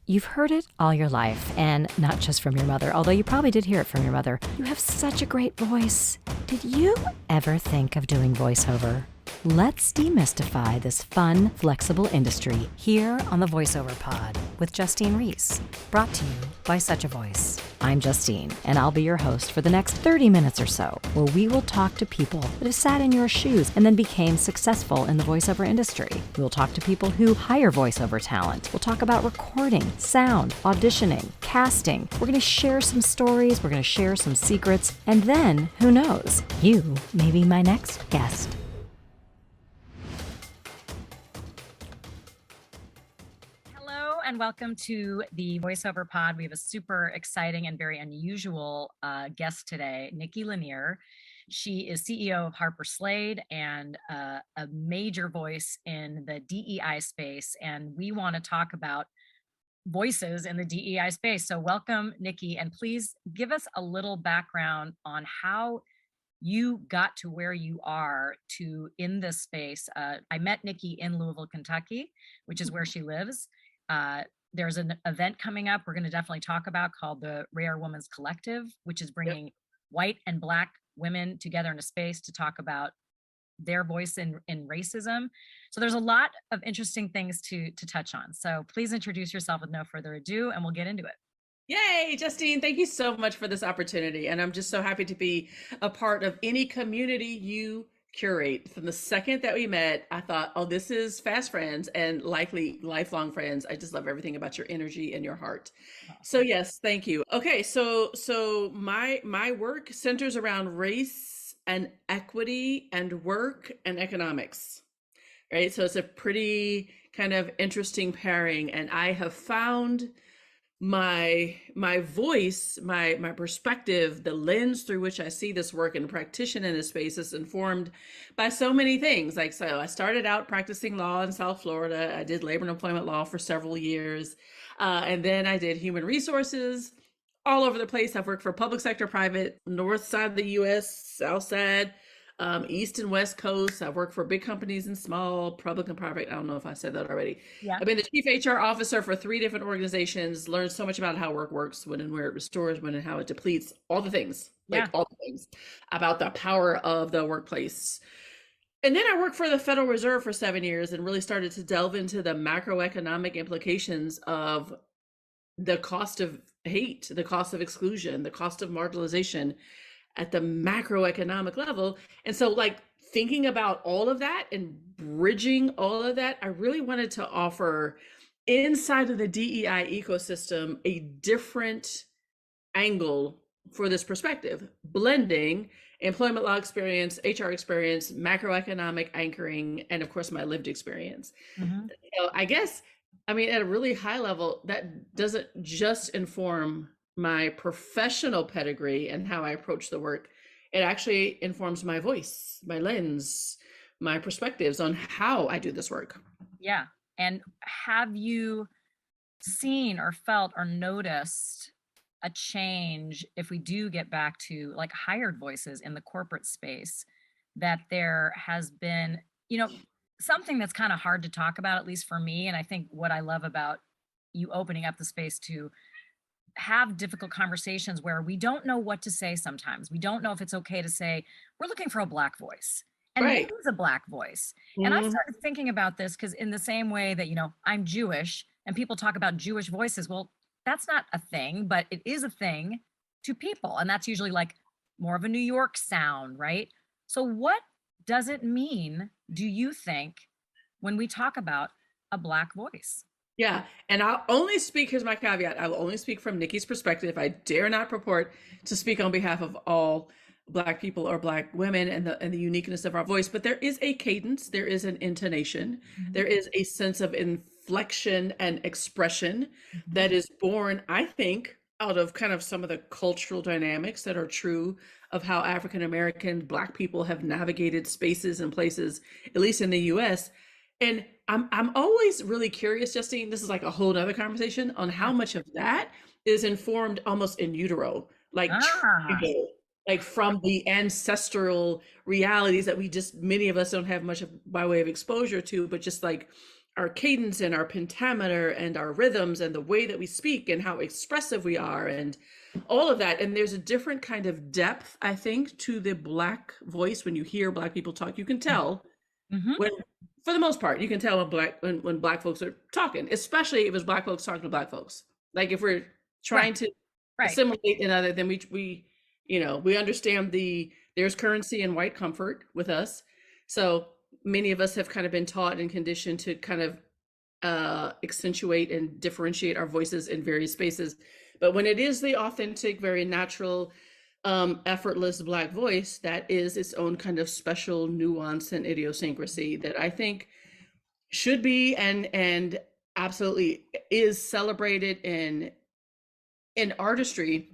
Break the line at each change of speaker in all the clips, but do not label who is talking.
You've heard it all your life, and not just from your mother, although you probably did hear it from your mother. You have such a great voice. Did you ever think of doing voiceover? Let's demystify this fun, flexible industry here on the Voiceover Pod with Justine Reiss, brought to you by Suchavoice. I'm Justine, and I'll be your host for the next 30 minutes or so, where we will talk to people that have sat in your shoes and then became successful in the voiceover industry. We'll talk to people who hire voiceover talent. We'll talk about recording, sound, auditioning, casting. We're going to share some stories, we're going to share some secrets, and then, who knows, you may be my next guest. And welcome to the Voiceover Pod. We have a super exciting and very unusual guest today, Nikki Lanier. She is CEO of Harper Slade and a major voice in the DEI space. And we want to talk about voices in the DEI space. So welcome, Nikki, and please give us a little background on how you got to where you are in this space. I met Nikki in Louisville, Kentucky, which is where she lives. There's an event coming up we're going to definitely talk about called the RAARE Woman Collective, which is bringing white and Black women together in a space to talk about their voice in racism. So there's a lot of interesting things to touch on. So please introduce yourself with no further ado, and we'll get into it.
Yay, Justine, thank you so much for this opportunity. And I'm just so happy to be a part of any community you curate. From the second that we met, I thought, oh, this is fast friends and likely lifelong friends. I just love everything about your energy and your heart. So yes, thank you. Okay, so my work centers around race and equity and work and economics. Right? So it's a pretty kind of interesting pairing, and I have found my voice, my perspective, the lens through which I see this work and practitioner in this space is informed by so many things. Like, so I started out practicing law in South Florida. I did labor and employment law for several years. And then I did human resources all over the place. I've worked for public sector, private, north side of the US, south side, East and West Coast. I've worked for big companies and small, public and private. I don't know if I said that already. Yeah. I've been the chief HR officer for 3 different organizations, learned so much about how work works, when and where it restores, when and how it depletes, all the things, all the things about the power of the workplace. And then I worked for the Federal Reserve for 7 years and really started to delve into the macroeconomic implications of the cost of hate, the cost of exclusion, the cost of marginalization at the macroeconomic level. And so, like, thinking about all of that and bridging all of that, I really wanted to offer inside of the DEI ecosystem a different angle for this perspective, blending employment law experience, HR experience, macroeconomic anchoring, and of course my lived experience. Mm-hmm. So I guess, I mean, at a really high level, that doesn't just inform my professional pedigree and how I approach the work. It actually informs my voice, my lens, my perspectives on how I do this work.
Yeah. And have you seen or felt or noticed a change, if we do get back to like hired voices in the corporate space, that there has been, something that's kind of hard to talk about, at least for me. And I think what I love about you opening up the space to have difficult conversations where we don't know what to say sometimes. We don't know if it's okay to say, we're looking for a Black voice. And right. What is a Black voice? Mm-hmm. And I started thinking about this because in the same way that, I'm Jewish and people talk about Jewish voices, well, that's not a thing, but it is a thing to people. And that's usually like more of a New York sound, right? So what does it mean, do you think, when we talk about a Black voice?
Yeah, and I'll only speak, here's my caveat, I will only speak from Nikki's perspective. I dare not purport to speak on behalf of all Black people or Black women and the uniqueness of our voice, but there is a cadence, there is an intonation, mm-hmm. there is a sense of inflection and expression mm-hmm. that is born, I think, out of kind of some of the cultural dynamics that are true of how African-American Black people have navigated spaces and places, at least in the US. And I'm always really curious, Justine, this is like a whole nother conversation on how much of that is informed almost in utero, like from the ancestral realities that many of us don't have much by way of exposure to, but just like our cadence and our pentameter and our rhythms and the way that we speak and how expressive we are and all of that. And there's a different kind of depth, I think, to the Black voice. When you hear Black people talk, you can tell
Mm-hmm.
when, for the most part, you can tell when Black folks are talking, especially if it was Black folks talking to Black folks. Like if we're trying to assimilate another, then we we understand there's currency in white comfort with us. So many of us have kind of been taught and conditioned to kind of accentuate and differentiate our voices in various spaces. But when it is the authentic, very natural, effortless Black voice, that is its own kind of special nuance and idiosyncrasy that I think should be and absolutely is celebrated in artistry.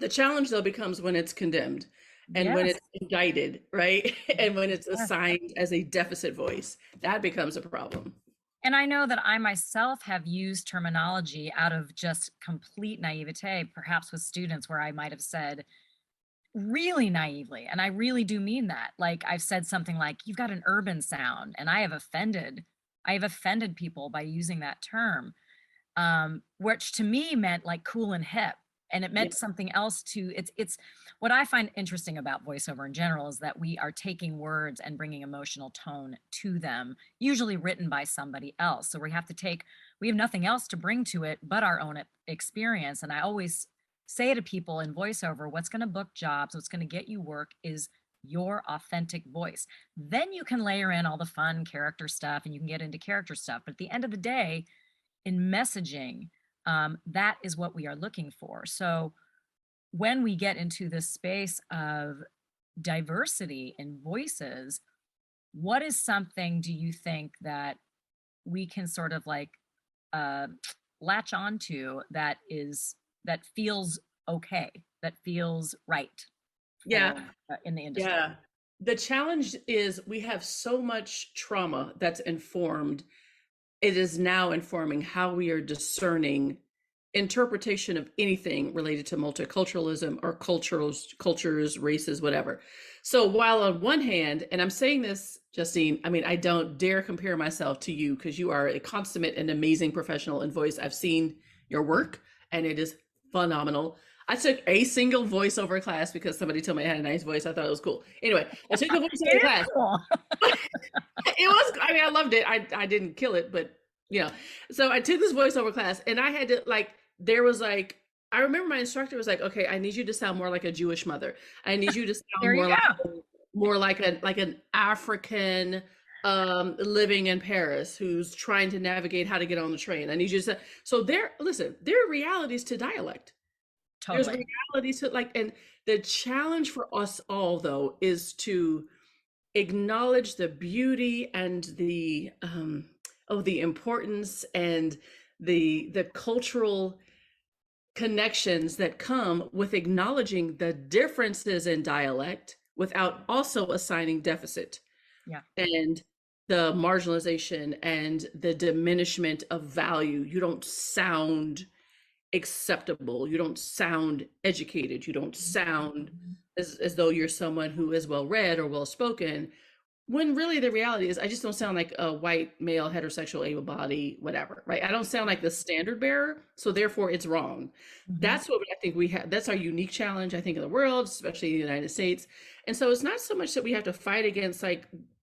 The challenge though becomes when it's condemned and when it's indicted, right? And when it's assigned as a deficit voice, that becomes a problem.
And I know that I myself have used terminology out of just complete naivete, perhaps with students where I might have said really naively, and I really do mean that. Like I've said something like, you've got an urban sound, and I have offended people by using that term, which to me meant like cool and hip. And it meant something else to it's what I find interesting about voiceover in general is that we are taking words and bringing emotional tone to them, usually written by somebody else. So we have nothing else to bring to it but our own experience. And I always say to people in voiceover, what's going to book jobs, what's going to get you work is your authentic voice. Then you can layer in all the fun character stuff and you can get into character stuff. But at the end of the day, in messaging, that is what we are looking for. So when we get into this space of diversity in voices, what is something do you think that we can sort of like latch onto that feels okay, that feels right in the industry?
Yeah. The challenge is we have so much trauma that's informed. It is now informing how we are discerning interpretation of anything related to multiculturalism or cultures, races, whatever. So while on one hand, and I'm saying this, Justine, I mean, I don't dare compare myself to you because you are a consummate and amazing professional in voice. I've seen your work and it is phenomenal. I took a single voiceover class because somebody told me I had a nice voice. I thought it was cool. Anyway, I took the voiceover class. Cool. It was, I mean, I loved it. I didn't kill it, but so I took this voiceover class and I had to I remember my instructor was like, okay, I need you to sound more like a Jewish mother. I need you to sound more like an African living in Paris who's trying to navigate how to get on the train. I need you to so there are realities to dialect. Totally. There's realities to and the challenge for us all though is to acknowledge the beauty and the importance and the cultural connections that come with acknowledging the differences in dialect without also assigning deficit. And the marginalization and the diminishment of value. You don't sound acceptable. You don't sound educated. You don't sound as though you're someone who is well read or well spoken, when really the reality is I just don't sound like a white male heterosexual able body whatever, right? I don't sound like the standard bearer, so therefore it's wrong. That's what I think we have. That's our unique challenge, I think, in the world, especially in the United States. And so it's not so much that we have to fight against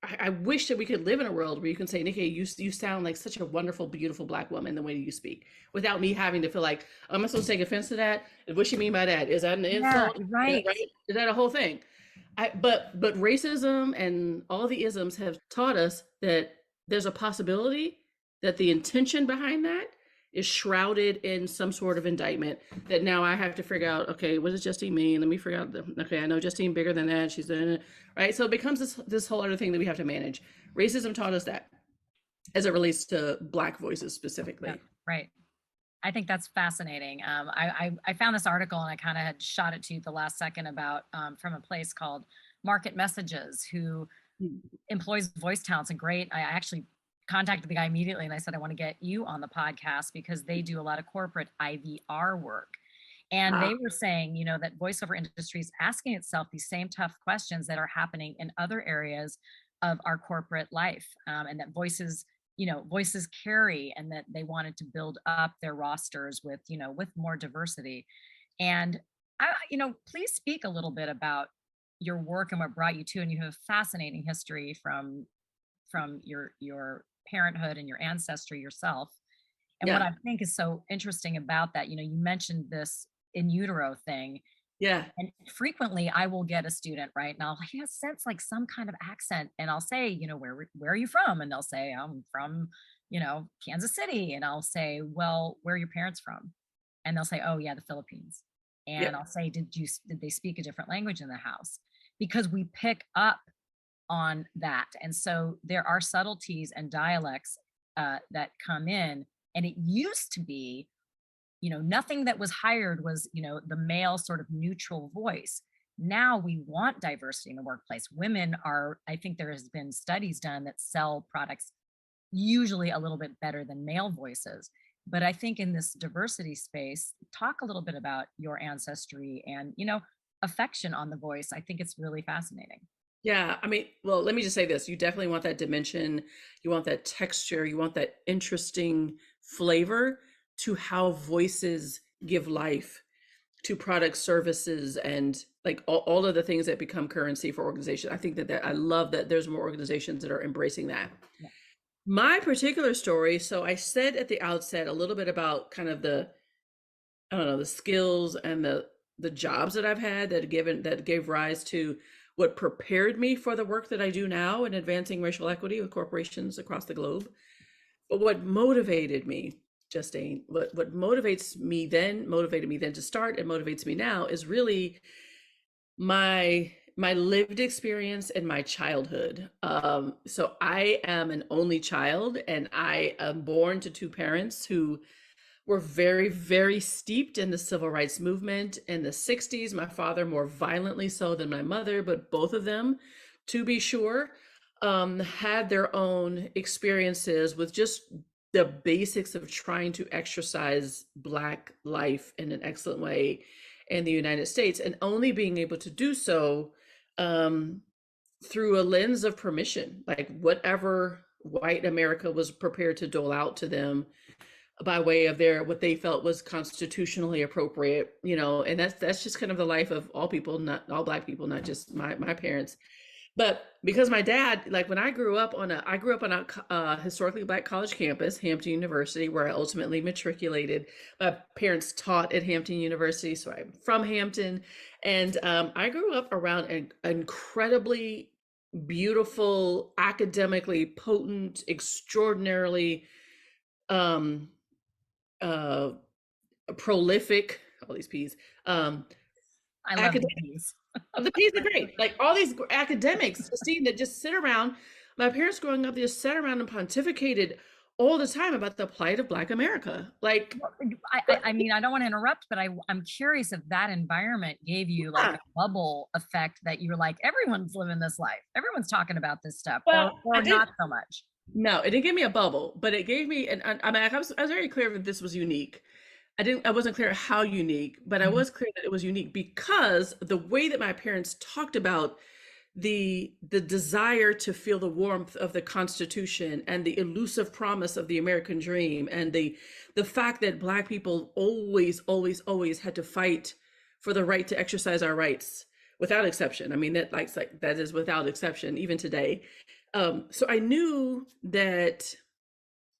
I wish that we could live in a world where you can say, Nikki, you sound like such a wonderful, beautiful Black woman the way you speak, without me having to feel like, am I supposed to take offense to that? What you mean by that? Is that an insult?
Right.
Is that a whole thing? But racism and all the isms have taught us that there's a possibility that the intention behind that is shrouded in some sort of indictment that now I have to figure out, okay, what does Justine mean? Let me figure out okay, I know Justine bigger than that. She's doing it, right? So it becomes this whole other thing that we have to manage. Racism taught us that as it relates to Black voices specifically.
Right. I think that's fascinating. I found this article and I kind of had shot it to you the last second about from a place called Market Messages, who employs voice talents. And great. I actually contacted the guy immediately and I said, I want to get you on the podcast because they do a lot of corporate IVR work. And they were saying, that voiceover industry is asking itself these same tough questions that are happening in other areas of our corporate life, and that voices voices carry, and that they wanted to build up their rosters with, with more diversity. And please speak a little bit about your work and what brought you to, and you have a fascinating history from your parenthood and your ancestry yourself. And what
Yeah.
I think is so interesting about that, you mentioned this in utero thing.
Yeah.
And frequently I will get a student, right? And I'll sense like some kind of accent. And I'll say, where are you from? And they'll say, I'm from, Kansas City. And I'll say, well, where are your parents from? And they'll say, oh yeah, the Philippines. And
Yep.
I'll say, did they speak a different language in the house? Because we pick up on that. And so there are subtleties and dialects that come in. And it used to be, nothing that was hired was, the male sort of neutral voice. Now we want diversity in the workplace. Women are, I think there has been studies done that sell products usually a little bit better than male voices. But I think in this diversity space, talk a little bit about your ancestry and, affection on the voice. I think it's really fascinating.
Yeah. I mean, well, let me just say this. You definitely want that dimension. You want that texture. You want that interesting flavor to how voices give life to products, services, and like all of the things that become currency for organizations. I think that I love that there's more organizations that are embracing that.
Yeah.
My particular story, so I said at the outset a little bit about kind of I don't know, the skills and the jobs that I've had that gave rise to what prepared me for the work that I do now in advancing racial equity with corporations across the globe. But what motivated me, Justine, what motivated me then to start and motivates me now is really my lived experience in my childhood. So I am an only child, and I am born to two parents who were very, very steeped in the civil rights movement in the 60s. My father more violently so than my mother, but both of them, to be sure, had their own experiences with just the basics of trying to exercise Black life in an excellent way in the United States, and only being able to do so through a lens of permission, like whatever white America was prepared to dole out to them by way of what they felt was constitutionally appropriate, and that's just kind of the life of all people, not all Black people, not just my parents. But because my dad, like when I grew up on a historically Black college campus, Hampton University, where I ultimately matriculated. My parents taught at Hampton University, so I'm from Hampton, and I grew up around an incredibly beautiful, academically potent, extraordinarily um, uh, prolific, all these P's,
I love the
academic.
piece.
The P's are great. Like all these academics, Justine, that just sit around. My parents growing up, they just sat around and pontificated all the time about the plight of Black America. Like,
Well, I mean, I don't want to interrupt, but I'm curious if that environment gave you like
yeah.
a bubble effect that you're like, everyone's living this life, everyone's talking about this stuff,
Well,
or
I did.
not so much.
No, it didn't give me a bubble, but it gave me I mean, I was very clear that this was unique. I wasn't clear how unique, but I
Mhm.
was clear that it was unique because the way that my parents talked about the desire to feel the warmth of the Constitution and the elusive promise of the American dream, and the fact that Black people always had to fight for the right to exercise our rights without exception. I mean, like that is without exception even today. So I knew that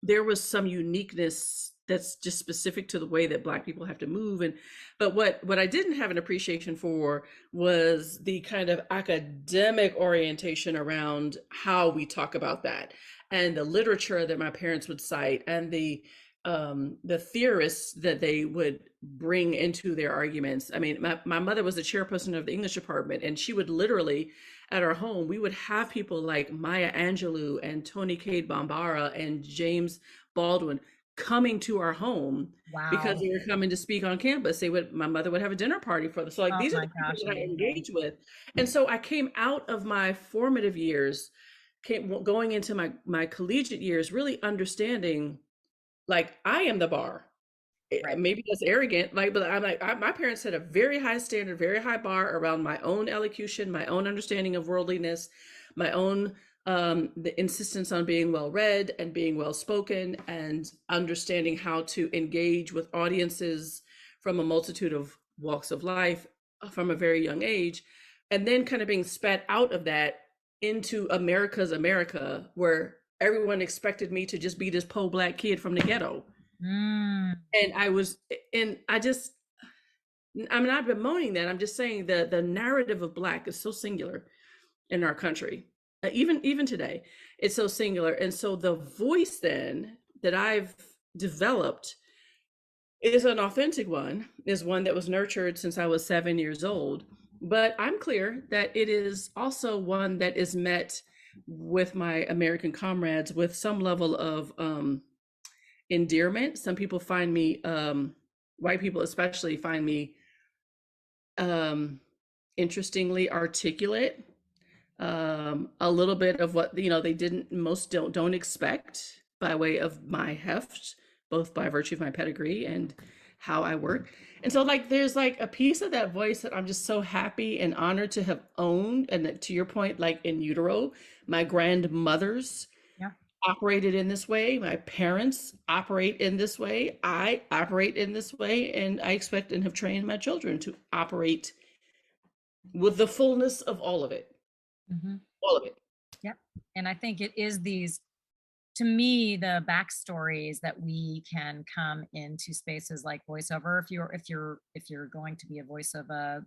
there was some uniqueness that's just specific to the way that Black people have to move. But what I didn't have an appreciation for was the kind of academic orientation around how we talk about that, and the literature that my parents would cite, and the theorists that they would bring into their arguments. I mean, my mother was the chairperson of the English department, and she would literally, at our home, we would have people like Maya Angelou and Tony Cade Bambara and James Baldwin coming to our home because
Wow.
they were coming to speak on campus. My mother would have a dinner party for them. So like
Oh
these are
my
the people
gosh,
that I
amazing.
engage with. And so I came out of my formative years, going into my collegiate years, really understanding like I am the bar.
Right.
Maybe that's arrogant, like, but I'm like, my parents set a very high standard, very high bar around my own elocution, my own understanding of worldliness, my own the insistence on being well read and being well spoken and understanding how to engage with audiences from a multitude of walks of life from a very young age, and then kind of being spat out of that into America's America, where everyone expected me to just be this poor Black kid from the ghetto.
Mm.
And I'm not bemoaning that. I'm just saying that the narrative of Black is so singular in our country. Even today, it's so singular. And so the voice then that I've developed is an authentic one, is one that was nurtured since I was 7 years old. But I'm clear that it is also one that is met with my American comrades with some level of endearment. Some people find me, white people especially, find me interestingly articulate, a little bit of what they didn't most don't expect by way of my heft, both by virtue of my pedigree and how I work. And so like there's like a piece of that voice that I'm just so happy and honored to have owned. And to your point, like in utero, my grandmothers
Yeah.
operated in this way, my parents operate in this way, I operate in this way, and I expect and have trained my children to operate with the fullness of all of it.
Mm-hmm.
All of it.
Yep. And I think it is these, to me, the backstories that we can come into spaces like voiceover. If you're going to be a voice of a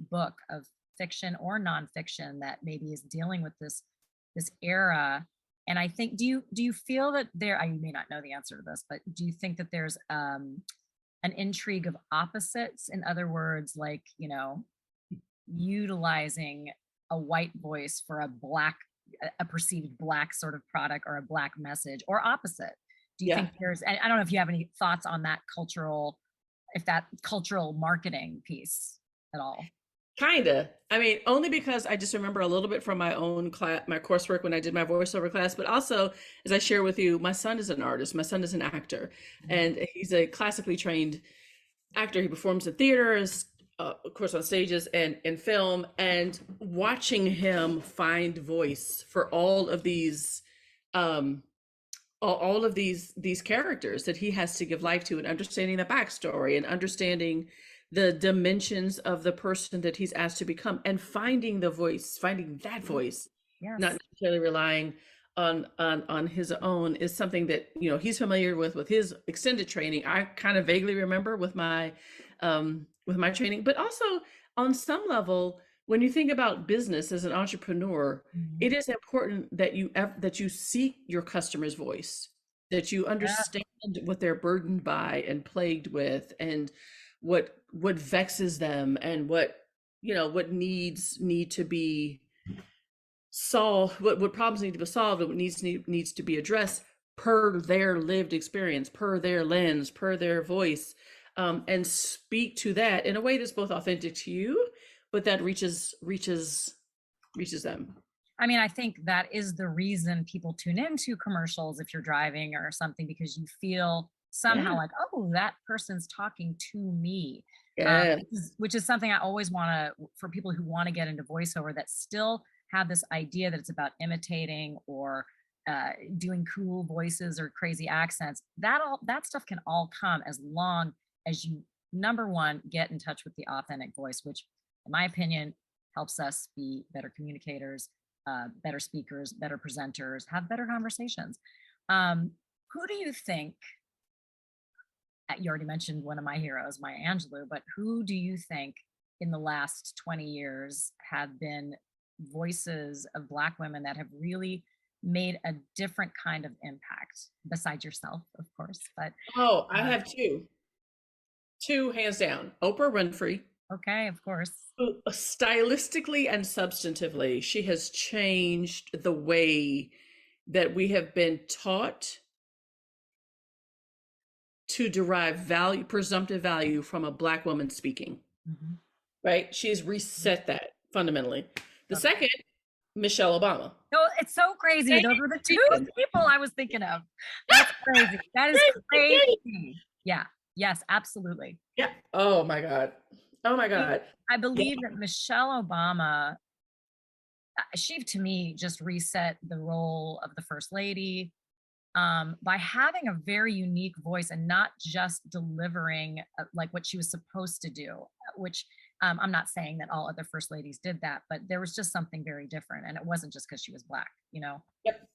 book of fiction or nonfiction that maybe is dealing with this era. And I think, do you feel that there, I may not know the answer to this, but do you think that there's an intrigue of opposites? In other words, like, utilizing a white voice for a perceived Black sort of product or a Black message, or opposite? Do you
Yeah.
think I don't know if you have any thoughts on that that cultural marketing piece at all?
Kinda. I mean, only because I just remember a little bit from my own class, my coursework when I did my voiceover class, but also as I share with you, my son is an artist, my son is an actor, and he's a classically trained actor. He performs in theaters, of course, on stages and in film, and watching him find voice for um, all of these characters that he has to give life to, and understanding the backstory and understanding the dimensions of the person that he's asked to become, and finding that voice, not
Yes.
necessarily relying on his own, is something that he's familiar with his extended training. I kind of vaguely remember with my training, but also on some level, when you think about business as an entrepreneur,
Mhm.
it is important that you seek your customer's voice, that you
Yeah.
understand what they're burdened by and plagued with, and what vexes them, and what need to be solved, what problems need to be solved, and what needs to be addressed per their lived experience, per their lens, per their voice, and speak to that in a way that's both authentic to you, but that reaches them.
I mean, I think that is the reason people tune into commercials if you're driving or something, because you feel somehow
Yeah.
like, oh, that person's talking to me.
Yeah.
Which is something I always want to, for people who want to get into voiceover that still have this idea that it's about imitating or doing cool voices or crazy accents. That stuff can all come as long as you, number one, get in touch with the authentic voice, which, in my opinion, helps us be better communicators, better speakers, better presenters, have better conversations. Who do you think? You already mentioned one of my heroes, Maya Angelou, but who do you think in the last 20 years have been voices of Black women that have really made a different kind of impact, besides yourself, of course? But
Oh, I
uh,
have two hands down. Oprah Winfrey,
okay, of course.
who stylistically and substantively, she has changed the way that we have been taught to derive value, presumptive value, from a Black woman speaking.
Mhm.
Right? She's reset that fundamentally. The
Totally.
second, Michelle Obama.
No, it's so crazy. Those were the two people I was thinking of. That's crazy. That is crazy. Yeah. Yes, absolutely.
Yeah. Oh my God. Oh my God.
I believe that Michelle Obama she to me just reset the role of the first lady by having a very unique voice and not just delivering like what she was supposed to do, which I'm not saying that all other first ladies did that, but there was just something very different. And it wasn't just because she was Black, you know?
Yep.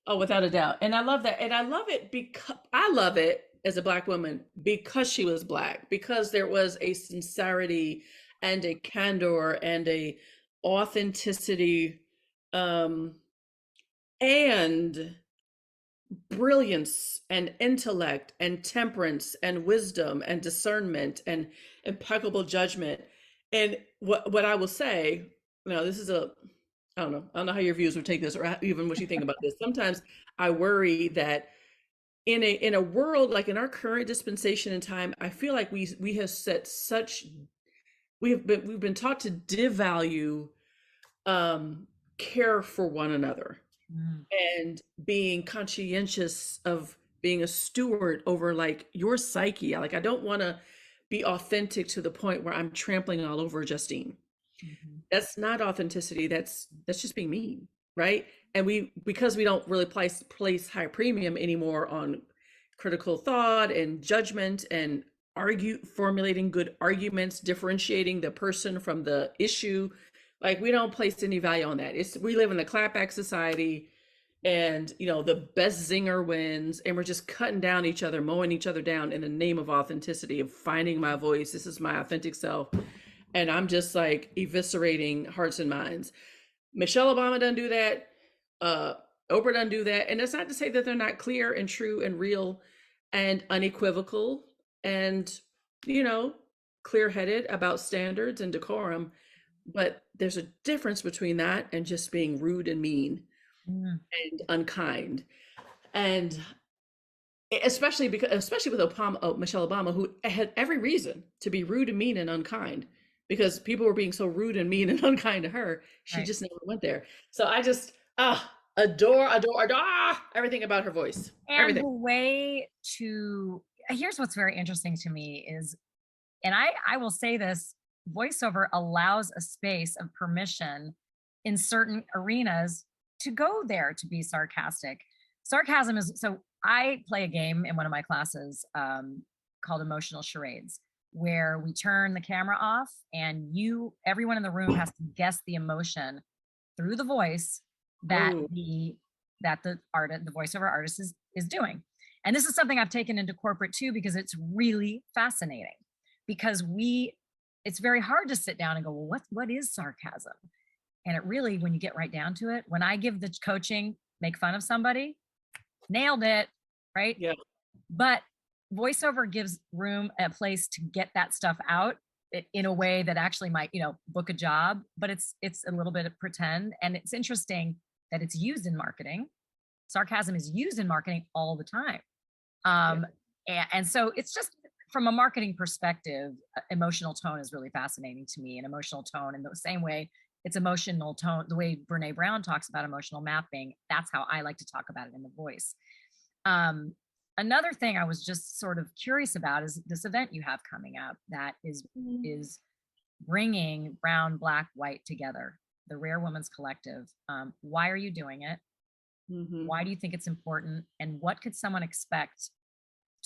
Oh, without a doubt. And I love that. And I love it because I love it as a Black woman because she was Black, because there was a sincerity and a candor and a authenticity, um, and brilliance and intellect and temperance and wisdom and discernment and impeccable judgment. And what I will say, this is I don't know how your viewers would take this or even what you think about this. Sometimes I worry that in a world like in our current dispensation in time, I feel like we have set such we've been taught to devalue care for one another and being conscientious of being a steward over like your psyche. Like I don't want to be authentic to the point where I'm trampling all over Justine. That's not authenticity. That's just being mean, right? And because we don't really place high premium anymore on critical thought and judgment and formulating good arguments, differentiating the person from the issue. Like we don't place any value on that. We live in the clapback society, and the best zinger wins, and we're just cutting down each other, mowing each other down in the name of authenticity, of finding my voice. This is my authentic self. And I'm just like eviscerating hearts and minds. Michelle Obama doesn't do that. Oprah doesn't do that. And that's not to say that they're not clear and true and real and unequivocal and, clear-headed about standards and decorum. But there's a difference between that and just being rude and mean and unkind. And especially with Michelle Obama, who had every reason to be rude and mean and unkind, because people were being so rude and mean and unkind to her. She just never went there. So I just adore everything about her voice.
And
everything.
the way here's what's very interesting to me is, and I will say this, voiceover allows a space of permission in certain arenas to go there to be sarcastic. Sarcasm is, so I play a game in one of my classes called emotional charades, where we turn the camera off and everyone in the room has to guess the emotion through the voice that the voiceover artist is doing. And this is something I've taken into corporate too, because it's really fascinating, because it's very hard to sit down and go, well, what is sarcasm? And it really, when you get right down to it, when I give the coaching, make fun of somebody, nailed it, right?
Yeah.
But voiceover gives room, a place to get that stuff out in a way that actually might, book a job, but it's a little bit of pretend. And it's interesting that it's used in marketing. Sarcasm is used in marketing all the time. And so it's just, from a marketing perspective, emotional tone is really fascinating to me. And emotional tone in the same way, it's emotional tone, the way Brene Brown talks about emotional mapping, that's how I like to talk about it in the voice. Another thing I was just sort of curious about is this event you have coming up that is bringing brown, Black, white together, the RAARE Women's Collective. Why are you doing it? Why do you think it's important? And what could someone expect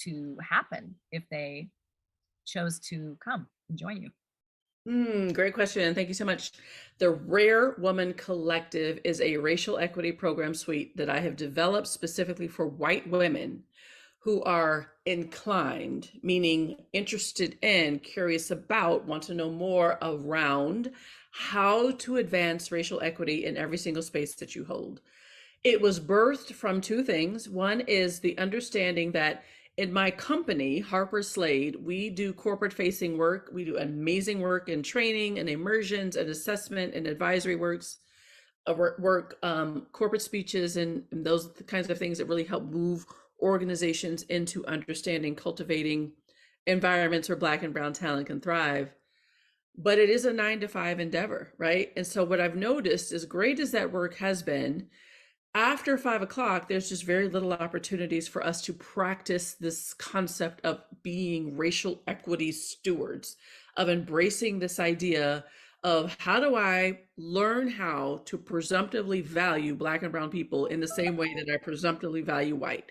to happen if they chose to come and join you?
Great question. Thank you so much. The RAARE Woman Collective is a racial equity program suite that I have developed specifically for white women who are inclined, meaning interested in, curious about, want to know more around how to advance racial equity in every single space that you hold. It was birthed from two things. One is the understanding that in my company, Harper Slade, we do corporate facing work. We do amazing work in training and immersions and assessment and advisory corporate speeches and those kinds of things that really help move organizations into understanding, cultivating environments where Black and brown talent can thrive. But it is a 9-to-5 endeavor, right? And so what I've noticed, as great as that work has been, after 5 o'clock, there's just very little opportunities for us to practice this concept of being racial equity stewards, of embracing this idea of how do I learn how to presumptively value Black and brown people in the same way that I presumptively value white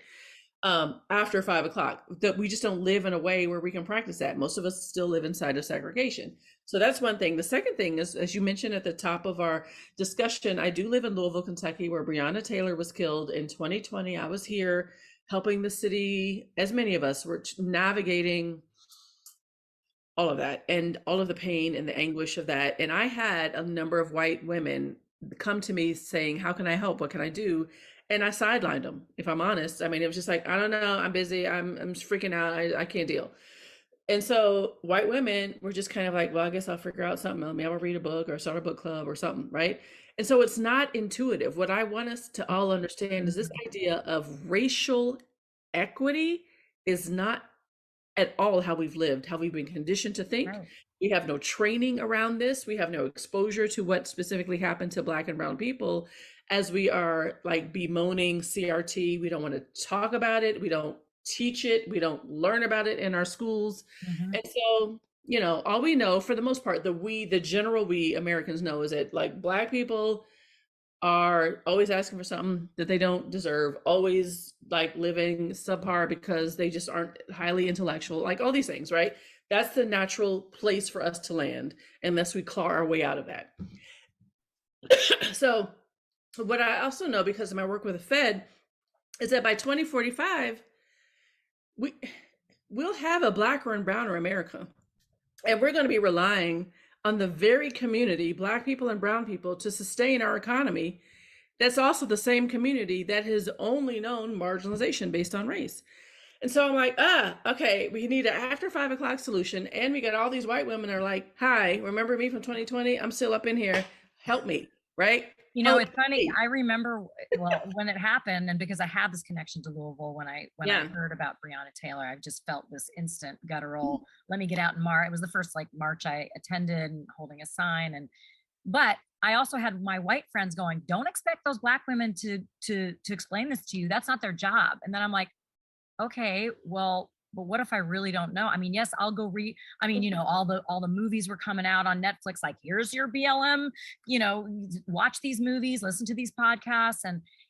after 5 o'clock. That we just don't live in a way where we can practice that. Most of us still live inside of segregation. So that's one thing. The second thing is, as you mentioned at the top of our discussion, I do live in Louisville, Kentucky, where Breonna Taylor was killed in 2020. I was here helping the city, as many of us were navigating all of that and all of the pain and the anguish of that. And I had a number of white women come to me saying, how can I help? What can I do? And I sidelined them, if I'm honest. I mean, it was just like, I don't know, I'm busy, I'm freaking out, I can't deal. And so white women were just kind of like, well, I guess I'll figure out something. Maybe I'll read a book or start a book club or something, right? And so it's not intuitive. What I want us to all understand is this idea of racial equity is not at all how we've lived, how we've been conditioned to think.
Right.
We have no training around this. We have no exposure to what specifically happened to Black and brown people, as we are like bemoaning CRT. We don't want to talk about it. We don't teach it. We don't learn about it in our schools.
Mm-hmm.
And so, you know, all we know for the most part, the general we Americans know is that like Black people are always asking for something that they don't deserve, always like living subpar because they just aren't highly intellectual, like all these things, right? That's the natural place for us to land unless we claw our way out of that. So what I also know, because of my work with the Fed, is that by 2045, we'll have a Black or brown or America. And we're going to be relying on the very community, Black people and brown people, to sustain our economy. That's also the same community that has only known marginalization based on race. And so I'm like, okay, we need an after 5 o'clock solution. And we got all these white women that are like, hi, remember me from 2020? I'm still up in here. Help me, right?
You know, it's funny. I remember, well, when it happened, and because I have this connection to Louisville, when I heard about Breonna Taylor, I just felt this instant guttural, let me get out and march. It was the first like march I attended, holding a sign. But I also had my white friends going, don't expect those Black women to explain this to you. That's not their job. And then I'm like, okay, well, but what if I really don't know? I mean, yes, I'll go read. I mean, you know, all the movies were coming out on Netflix, like, here's your BLM, you know, watch these movies, listen to these podcasts.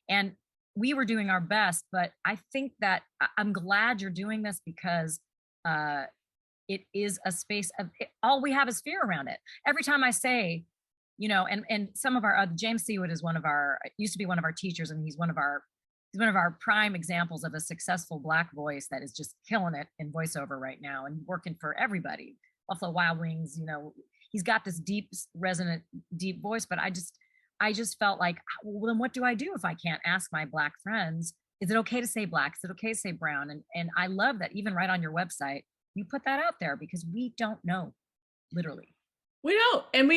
And we were doing our best. But I think that I'm glad you're doing this, because it is a space of all we have is fear around it. Every time I say, you know, and some of our James Seawood is used to be one of our teachers, and he's one of our prime examples of a successful Black voice that is just killing it in voiceover right now and working for everybody. Buffalo Wild Wings, you know, he's got this deep, resonant, deep voice. But I just felt like, well, then what do I do if I can't ask my Black friends? Is it okay to say Black? Is it okay to say brown? And I love that even right on your website, you put that out there, because we don't know, literally.
We don't. And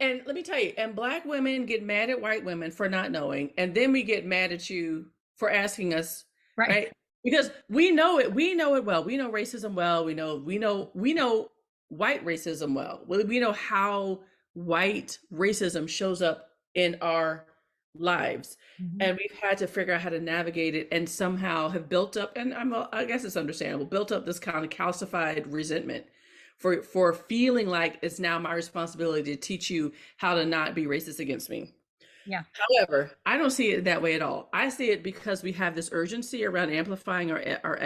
and let me tell you, and Black women get mad at white women for not knowing, and then we get mad at you for asking us, right? Because we know it well. We know racism well. We know white racism well. We know how white racism shows up in our lives. Mm-hmm. And we've had to figure out how to navigate it, and somehow have built up, and I guess it's understandable, built up this kind of calcified resentment for feeling like it's now my responsibility to teach you how to not be racist against me.
Yeah.
However, I don't see it that way at all. I see it because we have this urgency around amplifying our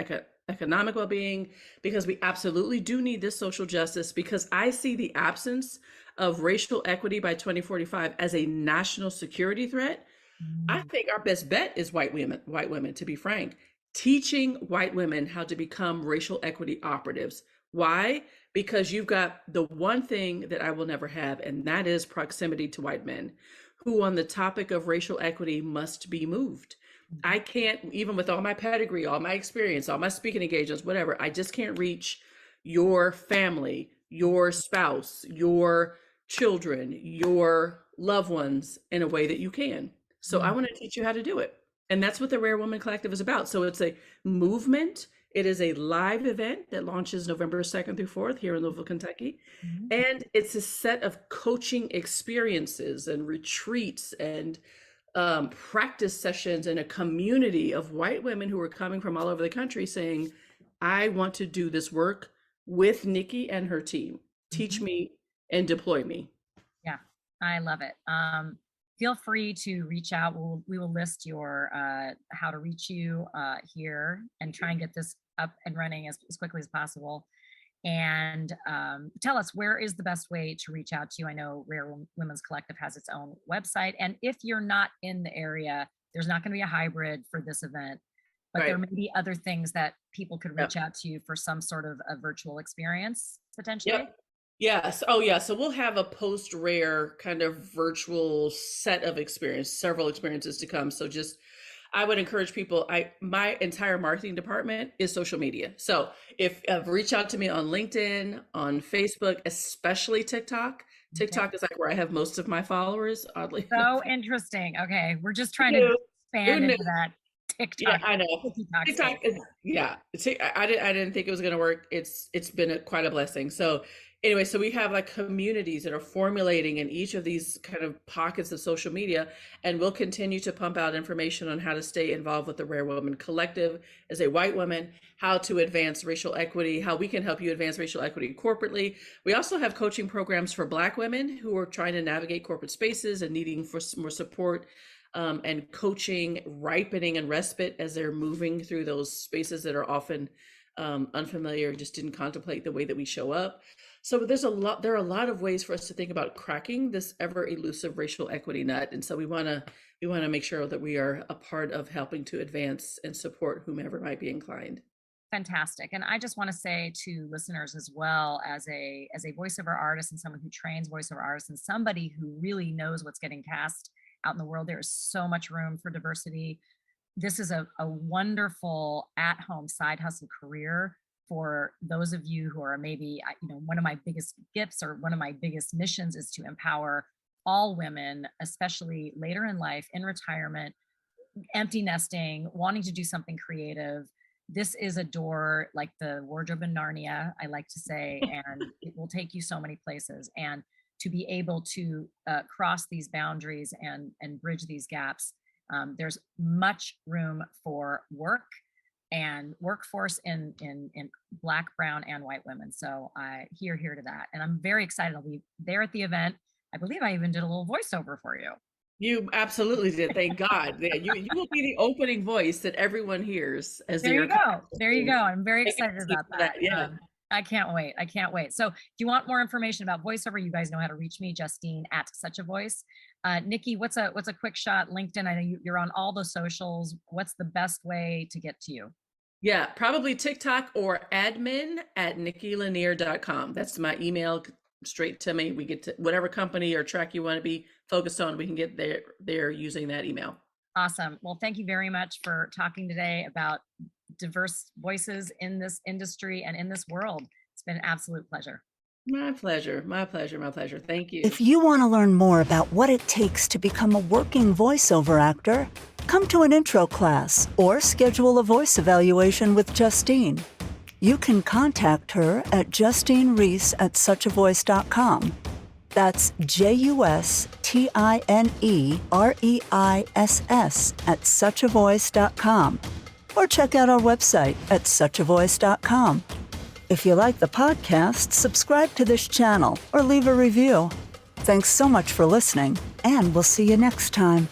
economic well-being, because we absolutely do need this social justice, because I see the absence of racial equity by 2045 as a national security threat. I think our best bet is white women, to be frank, teaching white women how to become racial equity operatives. Why? Because you've got the one thing that I will never have, and that is proximity to white men, who on the topic of racial equity must be moved. I can't, even with all my pedigree, all my experience, all my speaking engagements, whatever, I just can't reach your family, your spouse, your children, your loved ones in a way that you can. So I want to teach you how to do it. And that's what the RAARE Woman Collective is about. So it's a movement. It is a live event that launches November 2nd through 4th here in Louisville, Kentucky. Mm-hmm. And it's a set of coaching experiences and retreats and practice sessions, and a community of white women who are coming from all over the country saying, I want to do this work with Nikki and her team. Teach me and deploy me.
Yeah. I love it. Feel free to reach out. We will list your how to reach you here and try and get this up and running as quickly as possible. And tell us, where is the best way to reach out to you? I know RAARE Women's Collective has its own website. And if you're not in the area, there's not going to be a hybrid for this event, but there
Right.
may be other things that people could
Yep.
reach out to you for some sort of a virtual experience potentially.
Yep. Yes. Oh, yeah. So we'll have a post rare kind of virtual set of experience, several experiences to come. So just, I would encourage people. My entire marketing department is social media. So if reach out to me on LinkedIn, on Facebook, especially TikTok.
Okay.
TikTok is like where I have most of my followers. Oddly enough.
So interesting. Okay. We're just trying to
Who who
expand
knew?
into that
Yeah,
TikTok,
I know.
TikTok
TikTok
space.
is, yeah. I didn't think it was going to work. It's been quite a blessing. So anyway, so we have like communities that are formulating in each of these kind of pockets of social media, and we'll continue to pump out information on how to stay involved with the RAARE Woman Collective as a white woman, how to advance racial equity, how we can help you advance racial equity corporately. We also have coaching programs for Black women who are trying to navigate corporate spaces and needing for more support, and coaching, ripening, and respite as they're moving through those spaces that are often unfamiliar, just didn't contemplate the way that we show up. So there are a lot of ways for us to think about cracking this ever elusive racial equity nut. And so we want to make sure that we are a part of helping to advance and support whomever might be inclined.
Fantastic. And I just want to say to listeners as well, as a voiceover artist and someone who trains voiceover artists and somebody who really knows what's getting cast out in the world, there is so much room for diversity. This is a wonderful at-home side hustle career for those of you who are maybe, one of my biggest gifts or one of my biggest missions is to empower all women, especially later in life, in retirement, empty nesting, wanting to do something creative. This is a door like the wardrobe in Narnia, I like to say, and it will take you so many places. And to be able to cross these boundaries and bridge these gaps, there's much room for work and workforce in Black, brown, and white women. So I here to that, and I'm very excited. I'll be there at the event. I believe I even did a little voiceover for you.
You absolutely did. Thank God. Yeah, you will be the opening voice that everyone hears as
There
they
you
are.
go. There you go. I'm very
Thank
excited
you
about
for
that.
Yeah.
I can't wait. I can't wait. So if you want more information about voiceover, you guys know how to reach me, Justine at suchavoice. Nikki, what's a quick shot? LinkedIn. I know you're on all the socials. What's the best way to get to you?
Yeah, probably TikTok or admin@nikkilanier.com. That's my email straight to me. We get to whatever company or track you want to be focused on, we can get there using that email.
Awesome. Well, thank you very much for talking today about diverse voices in this industry and in this world. It's been an absolute pleasure.
My pleasure. My pleasure. My pleasure. Thank you.
If you want to learn more about what it takes to become a working voiceover actor, come to an intro class or schedule a voice evaluation with Justine. You can contact her at justinereiss@suchavoice.com. That's JUSTINEREISS@suchavoice.com. Or check out our website at suchavoice.com. If you like the podcast, subscribe to this channel or leave a review. Thanks so much for listening, and we'll see you next time.